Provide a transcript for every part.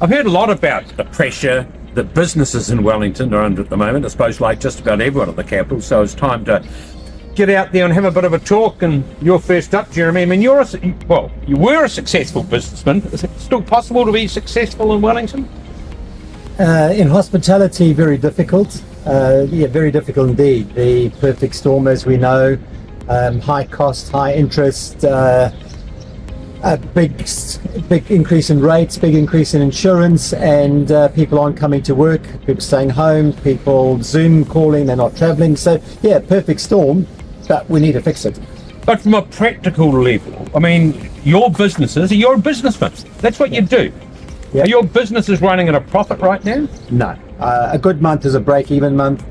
I've heard a lot about the pressure that businesses in Wellington are under at the moment, I suppose like just about everyone at the capital, so it's time to get out there and have a bit of a talk. And you're first up, Jeremy. I mean, you were a successful businessman. Is it still possible to be successful in Wellington? In hospitality, very difficult. Very difficult indeed. The perfect storm, as we know, high cost, high interest, a big increase in rates, big increase in insurance, and people aren't coming to work, people staying home, people Zoom calling, they're not traveling. So yeah, perfect storm, but we need to fix it. But from a practical level, I mean, you're a businessman. That's what you do. Yep. Are your businesses running at a profit right now? No. A good month is a break-even month.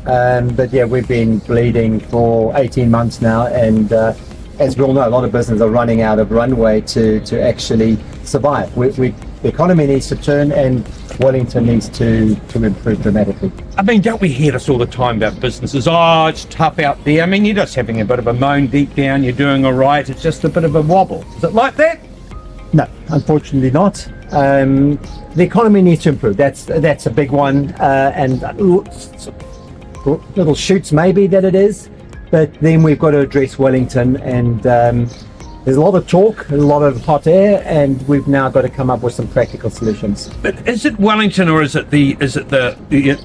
But yeah, we've been bleeding for 18 months now, and as we all know, a lot of businesses are running out of runway to actually survive. The economy needs to turn, and Wellington needs to improve dramatically. I mean, don't we hear this all the time about businesses? Oh, it's tough out there. I mean, you're just having a bit of a moan deep down, you're doing all right, it's just a bit of a wobble. Is it like that? No, unfortunately not. The economy needs to improve. That's a big one, and little shoots maybe that it is, but then we've got to address Wellington, and there's a lot of talk, a lot of hot air, and we've now got to come up with some practical solutions. But is it Wellington, or is it the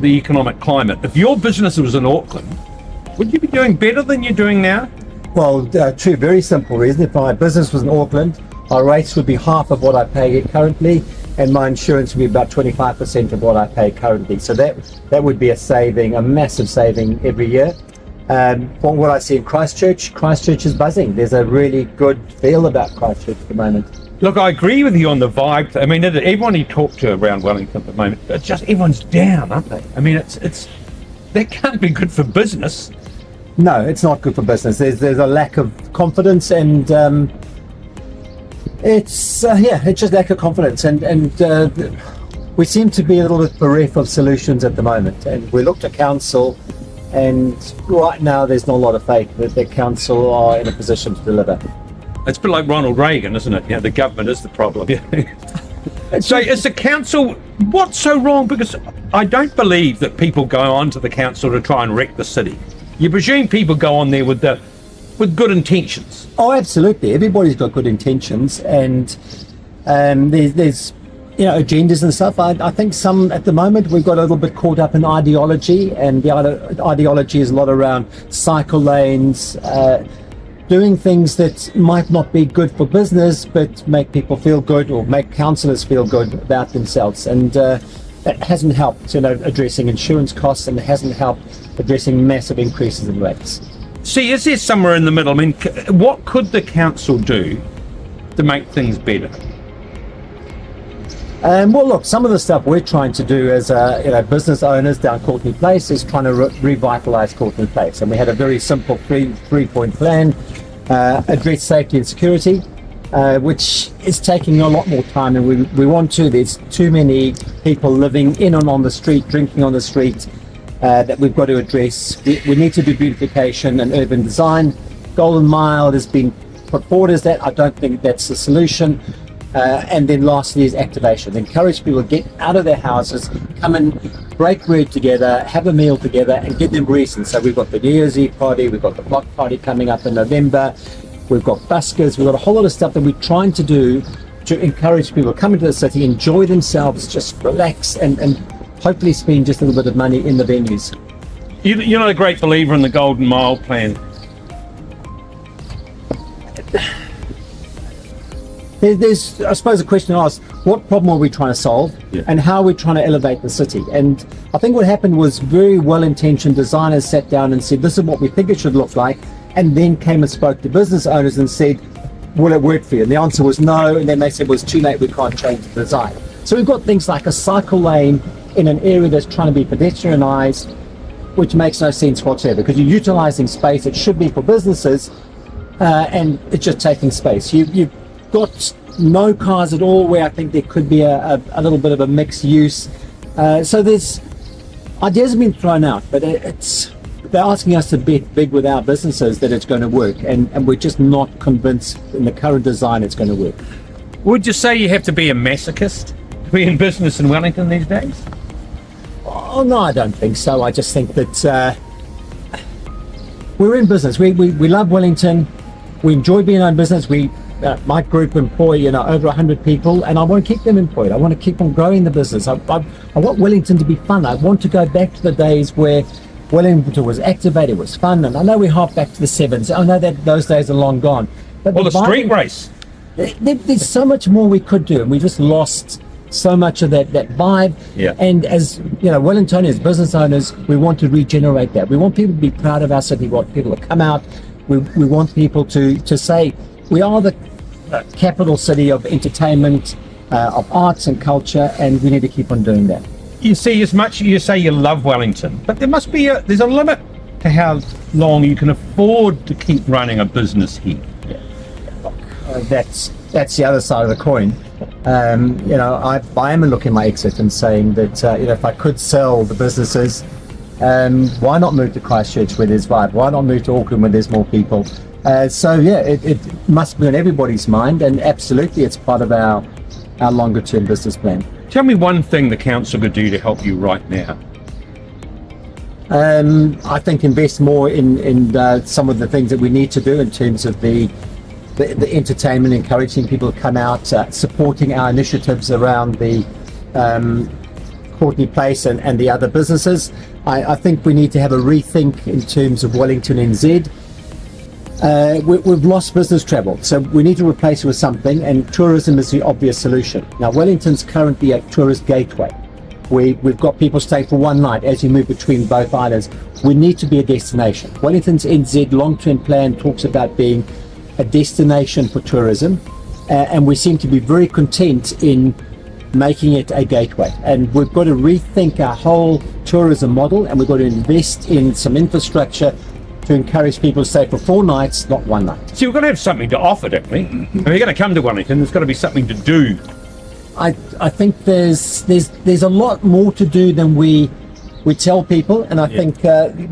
economic climate? If your business was in Auckland, would you be doing better than you're doing now? Well, two very simple reasons. If my business was in Auckland, our rates would be half of what I pay currently, and my insurance would be about 25% of what I pay currently. So that would be a massive saving every year. From what I see in Christchurch is buzzing. There's a really good feel about Christchurch at the moment. Look, I agree with you on the vibe. I mean, everyone you talk to around Wellington at the moment, it's just everyone's down, aren't they? I mean, that can't be good for business. No, it's not good for business. There's a lack of confidence, and it's just lack of confidence, and we seem to be a little bit bereft of solutions at the moment. And we looked at council, and right now there's not a lot of faith that the council are in a position to deliver. It's a bit like Ronald Reagan, isn't it? The government is the problem. So is the council, what's so wrong? Because I don't believe that people go on to the council to try and wreck the city. You presume people go on there with good intentions. Oh, absolutely. Everybody's got good intentions, and there's agendas and stuff. I think some at the moment we've got a little bit caught up in ideology, and the ideology is a lot around cycle lanes, doing things that might not be good for business but make people feel good, or make councillors feel good about themselves, and that hasn't helped addressing insurance costs, and it hasn't helped addressing massive increases in rates. See, is there somewhere in the middle? I mean, what could the council do to make things better? Well, look, some of the stuff we're trying to do as business owners down Courtney Place is trying to revitalise Courtney Place, and we had a very simple three-point plan: address safety and security, which is taking a lot more time than we want to. There's too many people living in and on the street, drinking on the street, that we've got to address. We need to do beautification and urban design. Golden Mile has been put forward as that. I don't think that's the solution. And then lastly is activation. Encourage people to get out of their houses, come and break bread together, have a meal together, and give them reasons. So we've got the New Year's Eve party, we've got the block party coming up in November, we've got buskers, we've got a whole lot of stuff that we're trying to do to encourage people to come into the city, enjoy themselves, just relax, and hopefully spend just a little bit of money in the venues. You're not a great believer in the Golden Mile plan. There's, I suppose, a question to ask: what problem are we trying to solve, and how are we trying to elevate the city? And I think what happened was very well-intentioned designers sat down and said, this is what we think it should look like, and then came and spoke to business owners and said, will it work for you? And the answer was no, and then they said, well, it's too late, we can't change the design. So we've got things like a cycle lane in an area that's trying to be pedestrianised, which makes no sense whatsoever, because you're utilising space that should be for businesses, and it's just taking space. You've got no cars at all, where I think there could be a little bit of a mixed use. So there's ideas have been thrown out, but they're asking us to bet big with our businesses that it's going to work, and we're just not convinced in the current design it's going to work. Would you say you have to be a masochist to be in business in Wellington these days? Oh no, I don't think so. I just think that we're in business. We love Wellington. We enjoy being in business. My group employ over 100 people, and I want to keep them employed. I want to keep on growing the business. I want Wellington to be fun. I want to go back to the days where Wellington was activated, was fun, and I know we harp back to the 70s. I know that those days are long gone. But Well, the street race. there's so much more we could do, and we just lost so much of that vibe. Yeah. And as Wellingtonians, business owners, we want to regenerate that. We want people to be proud of our city. We want people to come out. We want people to say we are the capital city of entertainment, of arts and culture, and we need to keep on doing that. You see, as much as you say you love Wellington, but there's a limit to how long you can afford to keep running a business here. That's the other side of the coin. I am looking at my exit and saying that if I could sell the businesses, why not move to Christchurch where there's vibe? Why not move to Auckland where there's more people? It must be on everybody's mind, and absolutely it's part of our longer term business plan. Tell me one thing the council could do to help you right now. I think invest more in some of the things that we need to do in terms of the entertainment, encouraging people to come out, supporting our initiatives around the Courtney Place and the other businesses. I think we need to have a rethink in terms of Wellington NZ. We've lost business travel, so we need to replace it with something, and tourism is the obvious solution. Now, Wellington's currently a tourist gateway. We've got people stay for one night as you move between both islands. We need to be a destination. Wellington's NZ long-term plan talks about being a destination for tourism, and we seem to be very content in making it a gateway. And we've got to rethink our whole tourism model, and we've got to invest in some infrastructure to encourage people to stay for 4 nights, not 1 night. So we've got to have something to offer, don't we? If you're going to come to Wellington, there's got to be something to do. I think there's a lot more to do than we tell people, and I think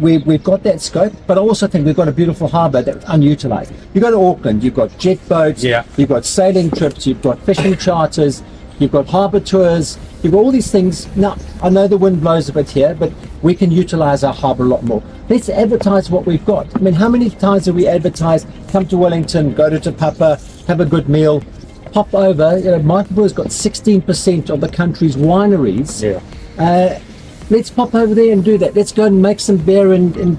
we've got that scope, but I also think we've got a beautiful harbour that's unutilized. You go to Auckland, you've got jet boats, you've got sailing trips, you've got fishing charters, you've got harbour tours, you've got all these things. Now, I know the wind blows a bit here, but we can utilize our harbour a lot more. Let's advertise what we've got. I mean, how many times have we advertised, come to Wellington, go to Te Papa, have a good meal, pop over. Microbrew has got 16% of the country's wineries. Let's pop over there and do that. Let's go and make some beer in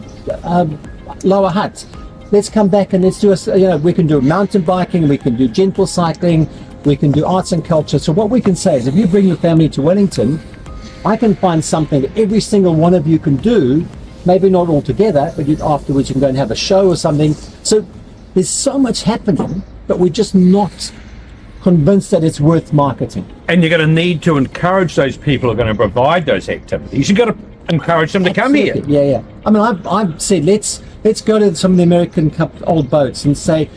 Lower Hutt. Let's come back and let's do we can do mountain biking, we can do gentle cycling, we can do arts and culture. So what we can say is, if you bring your family to Wellington, I can find something that every single one of you can do, maybe not all together, but afterwards you can go and have a show or something. So there's so much happening, but we're just not convinced that it's worth marketing. And you're going to need to encourage those people who are going to provide those activities. You've got to encourage them to come here. Yeah. I mean, I've said let's go to some of the American Cup old boats and say,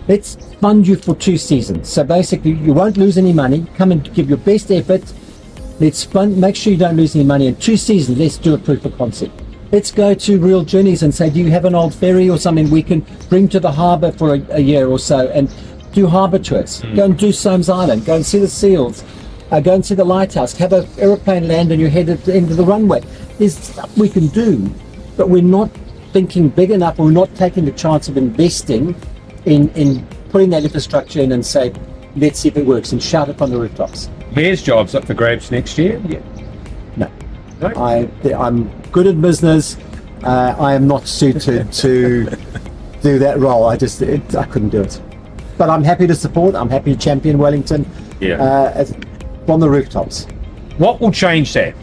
let's fund you for 2 seasons. So basically, you won't lose any money. Come and give your best effort. Let's fund. Make sure you don't lose any money. In 2 seasons, let's do a proof of concept. Let's go to Real Journeys and say, do you have an old ferry or something we can bring to the harbour for a year or so and do harbour tours. Go and do Somes Island, go and see the seals, go and see the lighthouse, have an aeroplane land and you head at the end of the runway. There's stuff we can do, but we're not thinking big enough, or we're not taking the chance of investing in putting that infrastructure in and say, let's see if it works, and shout it on the rooftops. Mayor's job's up for grabs next year. No. I'm good at business. I am not suited to do that role. I couldn't do it. But I'm happy to support. I'm happy to champion Wellington from the rooftops. What will change that?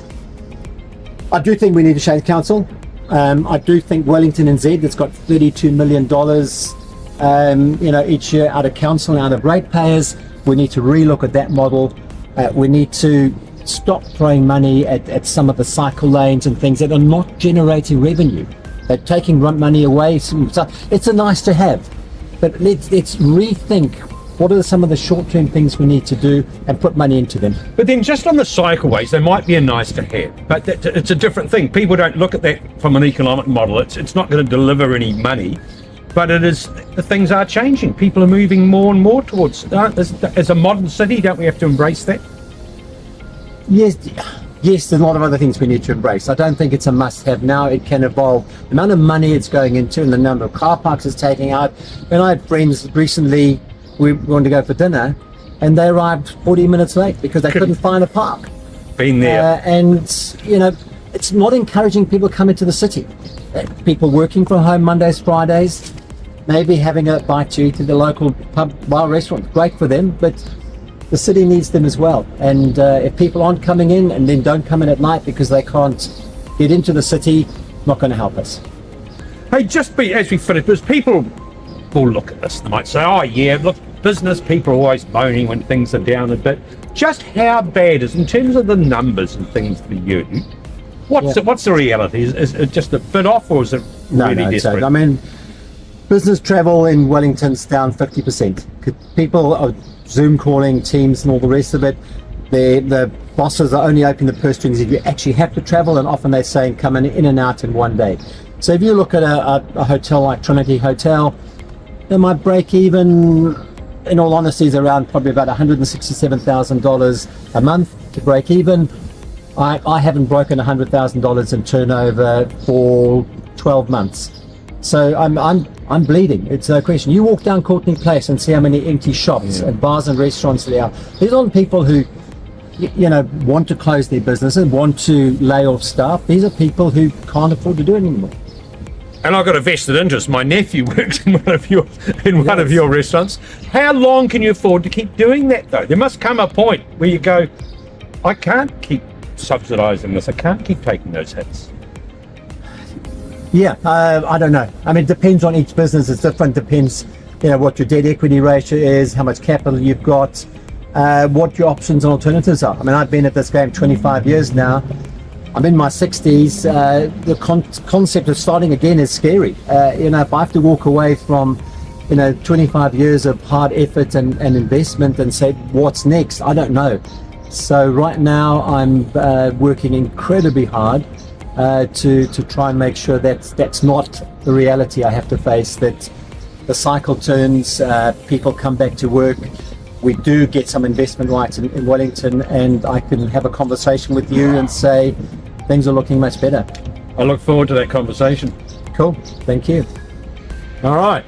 I do think we need to change council. I do think Wellington NZ, that's got $32 million, each year out of council and out of ratepayers. We need to relook at that model. We need to stop throwing money at some of the cycle lanes and things that are not generating revenue. They're taking money away. It's a nice to have. But let's rethink what are some of the short-term things we need to do and put money into them. But then just on the cycleways, they might be a nice to have, but it's a different thing. People don't look at that from an economic model. It's not going to deliver any money, but the things are changing. People are moving more and more towards, as a modern city, don't we have to embrace that? Yes, there's a lot of other things we need to embrace. I don't think it's a must-have now. It can evolve. The amount of money it's going into and the number of car parks it's taking out. When I had friends recently, we wanted to go for dinner, and they arrived 40 minutes late because they couldn't find a park. Been there. And, it's not encouraging people to come into the city. People working from home Mondays, Fridays, maybe having a bite to eat at the local pub, bar, restaurant. Great for them, but the city needs them as well. And if people aren't coming in and then don't come in at night because they can't get into the city, not going to help us. Hey, as we finish, because people will look at this, they might say, oh yeah, look, business people are always moaning when things are down a bit. Just how bad is, in terms of the numbers and things for you, what's the reality? Is it just a bit off, or is it really desperate? I mean, business travel in Wellington's down 50%. People are Zoom calling, Teams and all the rest of it. The bosses are only opening the purse strings if you actually have to travel, and often they're saying come in and out in one day. So if you look at a hotel like Trinity Hotel, they might break even, in all honesty, is around probably about $167,000 a month to break even. I haven't broken $100,000 in turnover for 12 months. So I'm bleeding. It's no question. You walk down Courtney Place and see how many empty shops and bars and restaurants there are. These aren't people who, want to close their business and want to lay off staff. These are people who can't afford to do it anymore. And I've got a vested interest. My nephew works in one of your restaurants. How long can you afford to keep doing that, though? There must come a point where you go, I can't keep subsidising this. I can't keep taking those hits. Yeah, I don't know. I mean, it depends on each business. It's different. Depends, what your debt equity ratio is, how much capital you've got, what your options and alternatives are. I mean, I've been at this game 25 years now. I'm in my 60s. The concept of starting again is scary. If I have to walk away from, 25 years of hard effort and investment and say, what's next? I don't know. So right now I'm working incredibly hard to try and make sure that that's not the reality I have to face, that the cycle turns, people come back to work, we do get some investment rights in Wellington, and I can have a conversation with you and say things are looking much better. I look forward to that conversation. Cool, thank you. All right.